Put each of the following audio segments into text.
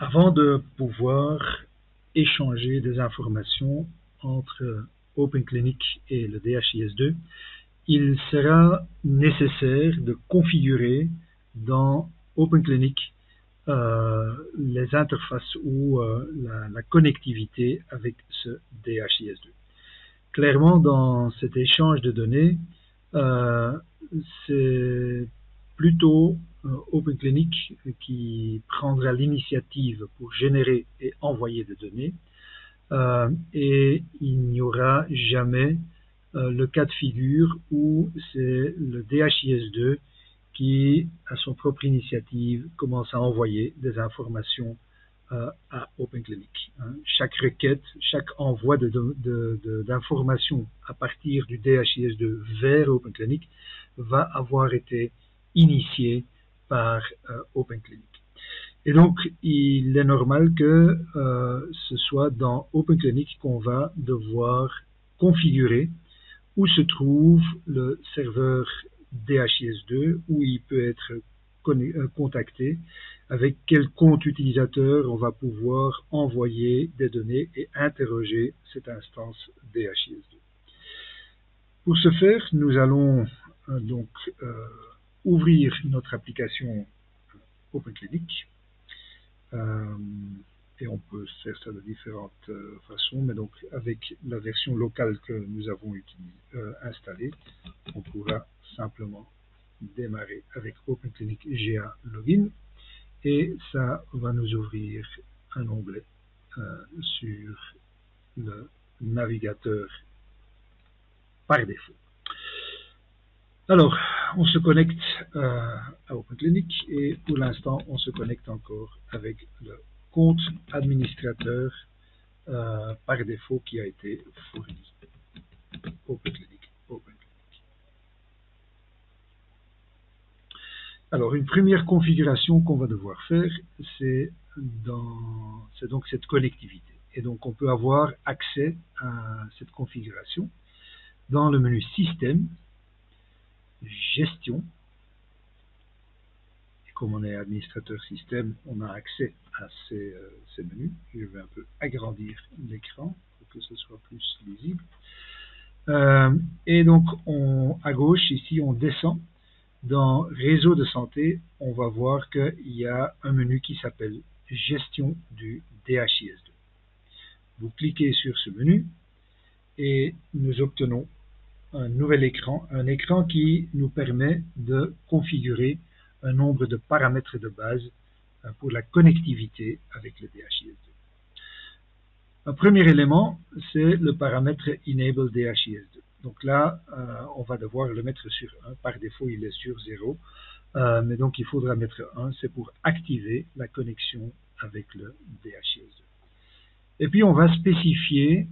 Avant de pouvoir échanger des informations entre OpenClinic et le DHIS2, il sera nécessaire de configurer dans OpenClinic les interfaces ou la connectivité avec ce DHIS2. Clairement, dans cet échange de données, c'est plutôt OpenClinic qui prendra l'initiative pour générer et envoyer des données, et il n'y aura jamais le cas de figure où c'est le DHIS2 qui, à son propre initiative, commence à envoyer des informations à OpenClinic. Chaque requête, chaque envoi d'informations à partir du DHIS2 vers OpenClinic va avoir été initié par OpenClinic. Et donc, il est normal que ce soit dans OpenClinic qu'on va devoir configurer où se trouve le serveur DHIS2, où il peut être contacté, avec quel compte utilisateur on va pouvoir envoyer des données et interroger cette instance DHIS2. Pour ce faire, nous allons donc ouvrir notre application OpenClinic. Et on peut faire ça de différentes façons, mais donc avec la version locale que nous avons installée, on pourra simplement démarrer avec OpenClinic GA Login, et ça va nous ouvrir un onglet sur le navigateur par défaut. Alors, on se connecte à OpenClinic, et pour l'instant, on se connecte encore avec le compte administrateur par défaut qui a été fourni. OpenClinic. Alors, une première configuration qu'on va devoir faire, c'est donc cette connectivité. Et donc, on peut avoir accès à cette configuration dans le menu Système, Gestion. Et comme on est administrateur système, on a accès à ces menus. Je vais un peu agrandir l'écran pour que ce soit plus lisible. Et donc, à gauche, ici, on descend. Dans Réseau de santé, on va voir qu'il y a un menu qui s'appelle Gestion du DHIS2. Vous cliquez sur ce menu et nous obtenons un nouvel écran, un écran qui nous permet de configurer un nombre de paramètres de base pour la connectivité avec le DHIS2. Un premier élément, c'est le paramètre Enable DHIS2. Donc là, on va devoir le mettre sur 1. Par défaut, il est sur 0. Mais donc, il faudra mettre 1. C'est pour activer la connexion avec le DHIS2. Et puis, on va spécifier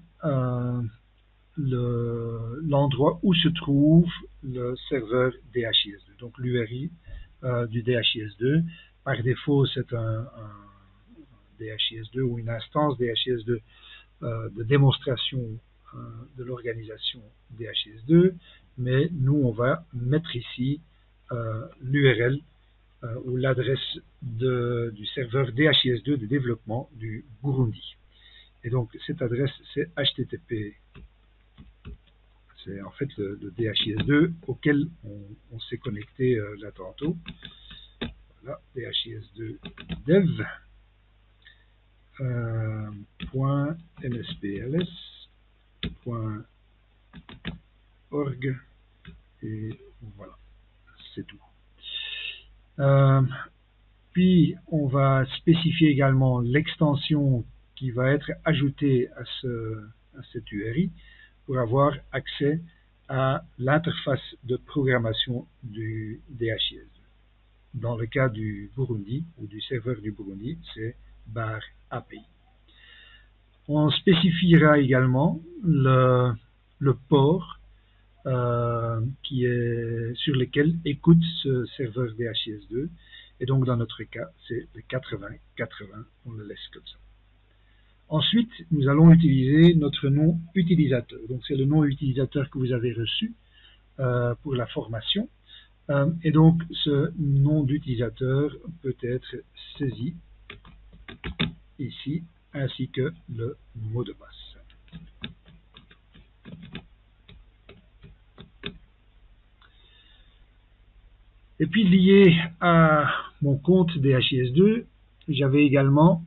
l'endroit où se trouve le serveur DHIS2. Donc, l'URI du DHIS2. Par défaut, c'est un DHIS2 ou une instance DHIS2 de démonstration de l'organisation DHIS2, mais nous on va mettre ici l'URL ou l'adresse du serveur DHIS2 de développement du Burundi. Et donc cette adresse, c'est HTTP, c'est en fait le DHIS2 auquel on s'est connecté là tantôt. Voilà, DHIS2 dev .mspls.org, et voilà, c'est tout. Puis on va spécifier également l'extension qui va être ajoutée à cette URI pour avoir accès à l'interface de programmation du DHIS2. Dans le cas du Burundi ou du serveur du Burundi, c'est bar API. On spécifiera également le port qui est sur lequel écoute ce serveur DHIS2. Et donc dans notre cas, c'est le 8080, on le laisse comme ça. Ensuite, nous allons utiliser notre nom utilisateur. Donc c'est le nom utilisateur que vous avez reçu pour la formation. Et donc ce nom d'utilisateur peut être saisi ici, ainsi que le mot de passe. Et puis lié à mon compte DHIS2, j'avais également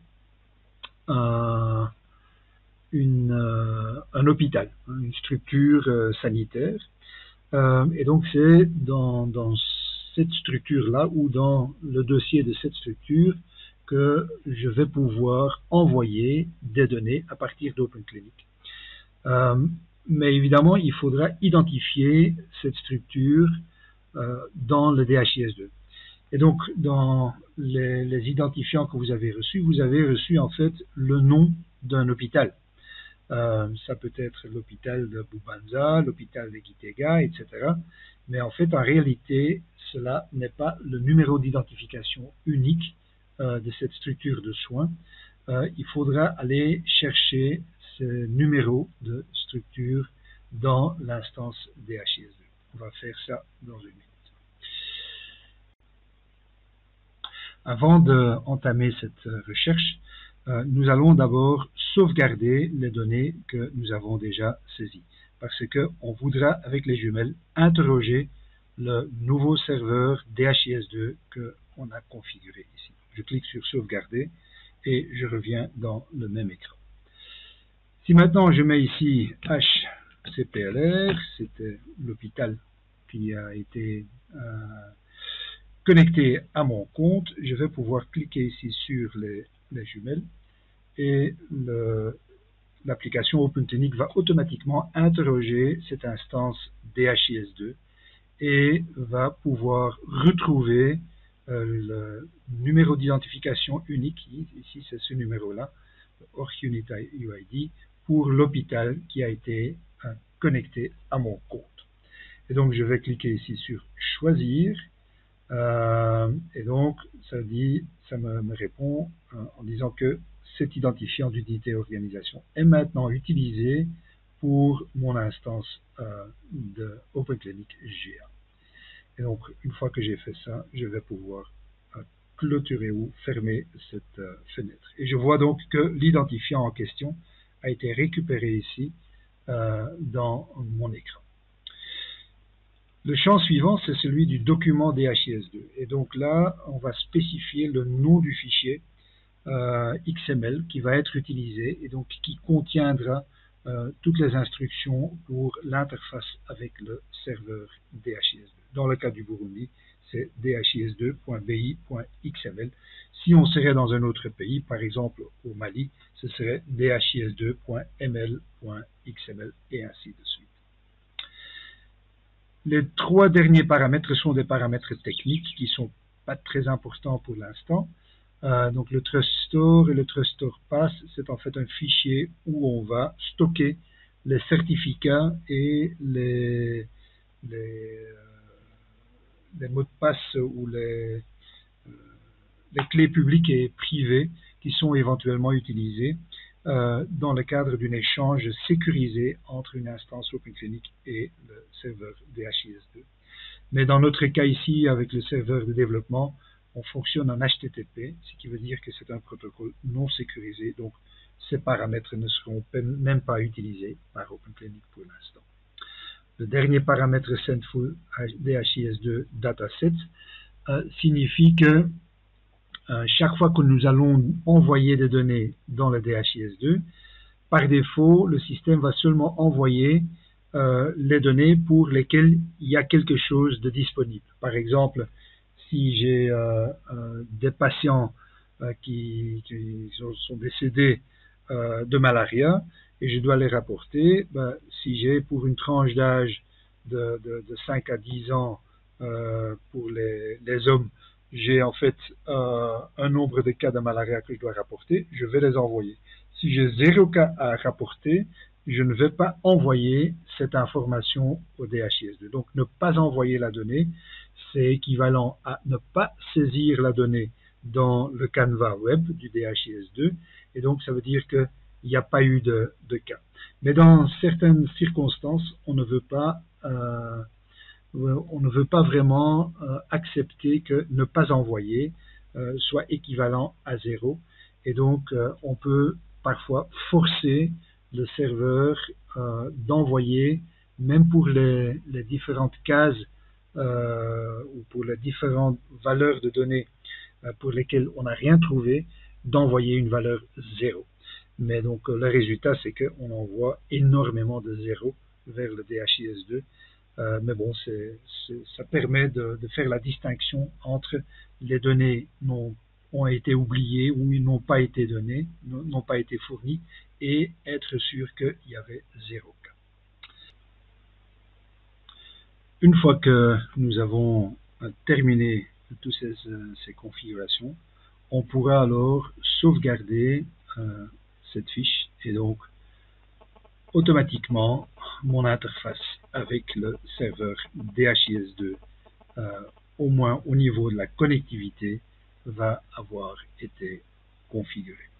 un hôpital, une structure sanitaire. Et donc c'est dans cette structure-là ou dans le dossier de cette structure que je vais pouvoir envoyer des données à partir d'OpenClinic. Mais évidemment, il faudra identifier cette structure dans le DHIS2. Et donc, dans les identifiants que vous avez reçu en fait le nom d'un hôpital. Ça peut être l'hôpital de Bubanza, l'hôpital de Gitega, etc. Mais en fait, en réalité, cela n'est pas le numéro d'identification unique de cette structure de soins. Il faudra aller chercher ce numéro de structure dans l'instance DHIS2. On va faire ça dans une minute. Avant d'entamer cette recherche, nous allons d'abord sauvegarder les données que nous avons déjà saisies, parce qu'on voudra, avec les jumelles, interroger le nouveau serveur DHIS2 qu'on a configuré ici. Je clique sur sauvegarder et je reviens dans le même écran. Si maintenant je mets ici HCPLR, c'était l'hôpital qui a été connecté à mon compte, je vais pouvoir cliquer ici sur les jumelles et l'application OpenClinic va automatiquement interroger cette instance DHIS2 et va pouvoir retrouver le numéro d'identification unique, ici c'est ce numéro-là, ORCUNIT UID, pour l'hôpital qui a été connecté à mon compte. Et donc je vais cliquer ici sur choisir. Et donc, ça me répond en disant que cet identifiant d'unité organisation est maintenant utilisé pour mon instance de OpenClinic GA. Et donc, une fois que j'ai fait ça, je vais pouvoir clôturer ou fermer cette fenêtre. Et je vois donc que l'identifiant en question a été récupéré ici dans mon écran. Le champ suivant, c'est celui du document DHIS2. Et donc là, on va spécifier le nom du fichier XML qui va être utilisé et donc qui contiendra toutes les instructions pour l'interface avec le serveur DHIS2. Dans le cas du Burundi, c'est dhis2.bi.xml. Si on serait dans un autre pays, par exemple au Mali, ce serait dhis2.ml.xml et ainsi de suite. Les trois derniers paramètres sont des paramètres techniques qui ne sont pas très importants pour l'instant. Donc le Trust Store et le Trust Store Pass, c'est en fait un fichier où on va stocker les certificats et les mots de passe ou les clés publiques et privées qui sont éventuellement utilisées dans le cadre d'un échange sécurisé entre une instance OpenClinic et le serveur DHIS2. Mais dans notre cas ici, avec le serveur de développement, on fonctionne en HTTP, ce qui veut dire que c'est un protocole non sécurisé, donc ces paramètres ne seront même pas utilisés par OpenClinic pour l'instant. Le dernier paramètre Sendful DHIS2 Dataset signifie que chaque fois que nous allons envoyer des données dans le DHIS2, par défaut, le système va seulement envoyer les données pour lesquelles il y a quelque chose de disponible. Par exemple, si j'ai des patients qui sont décédés de malaria et je dois les rapporter, si j'ai pour une tranche d'âge de 5 à 10 ans pour les hommes, j'ai en fait un nombre de cas de malaria que je dois rapporter, je vais les envoyer. Si j'ai 0 cas à rapporter, je ne vais pas envoyer cette information au DHIS2. Donc ne pas envoyer la donnée, c'est équivalent à ne pas saisir la donnée dans le canevas web du DHIS2, et donc ça veut dire qu'il n'y a pas eu de cas. Mais dans certaines circonstances, on ne veut pas vraiment accepter que ne pas envoyer soit équivalent à 0, Et donc, on peut parfois forcer le serveur d'envoyer, même pour les différentes cases ou pour les différentes valeurs de données pour lesquelles on n'a rien trouvé, d'envoyer une valeur 0. Mais donc, le résultat, c'est qu'on envoie énormément de 0 vers le DHIS2. Mais bon, ça permet de faire la distinction entre les données ont été oubliées ou ils n'ont pas été données, n'ont pas été fournies, et être sûr qu'il y avait 0 cas. Une fois que nous avons terminé toutes ces configurations, on pourra alors sauvegarder cette fiche et donc automatiquement mon interface avec le serveur DHIS2, au moins au niveau de la connectivité, va avoir été configurée.